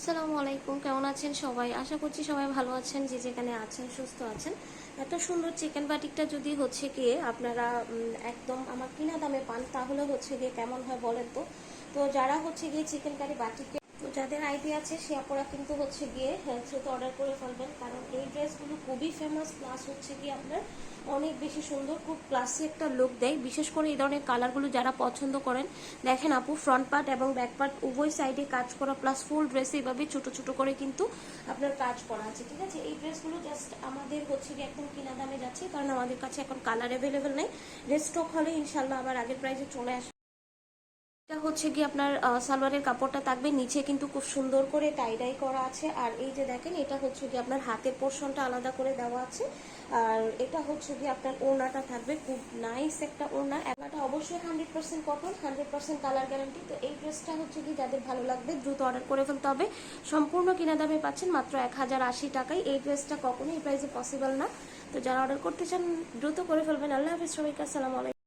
আসসালামু আলাইকুম, কেমন আছেন সবাই? আশা করছি সবাই ভালো আছেন, যে যেখানে আছেন সুস্থ আছেন। এত সুন্দর চিকেন বাটিকটা যদি গিয়ে আপনারা একদম আমার কিনা দামে পান, তাহলে গিয়ে কেমন হয় বলেন তো। তো যারা গিয়ে চিকেন কারি বাটিকে, তো যাদের আইডিয়া আছে সে আপনারা কিন্তু গিয়ে দ্রুত অর্ডার করে ফেলবেন, কারণ এই ড্রেসগুলো খুবই ফেমাস, প্লাস গিয়ে আপনার অনেক বেশি সুন্দর, খুব ক্লাসি একটা লুক দেয়। বিশেষ করে এই ধরনের কালারগুলো যারা পছন্দ করেন, দেখেন আপু, ফ্রন্ট পার্ট এবং ব্যাক পার্ট উভয় সাইডে কাজ করা, প্লাস ফুল ড্রেসে এইভাবে ছোট ছোট করে কিন্তু আপনার কাজ করা আছে, ঠিক আছে। এই ড্রেসগুলো জাস্ট আমাদের গিয়ে একদম কিনা দামে যাচ্ছে, কারণ আমাদের কাছে এখন কালার অ্যাভেলেবেল নেই। রেস্টক হলে ইনশাল্লাহ আবার আগের প্রাইসে চলে আসবে। এটা গিয়ে আপনার সালোয়ারের কাপড়টা থাকবে, নিচে কিন্তু খুব সুন্দর করে টাই করা আছে। আর এই যে দেখেন, এটা গিয়ে আপনার হাতের পোর্শনটা আলাদা করে দেওয়া আছে। আর এটা গিয়ে আপনার ওড়নাটা থাকবে, খুব নাইস একটা ওড়না। এটা অবশ্যই 100% কটন, 100% কালার গ্যারান্টি। তো এই ড্রেসটা গিয়ে যাদের ভালো লাগবে দ্রুত অর্ডার করে ফেলতে হবে। সম্পূর্ণ কিনা দামে পাচ্ছেন মাত্র 1080 টাকায়। এই ড্রেসটা কখনোই এই প্রাইসে পসিবল না। তো যারা অর্ডার করতে চান দ্রুত করে ফেলবেন। আল্লাহ হাফিজ সবাইকে, আসসালামু আলাইকুম।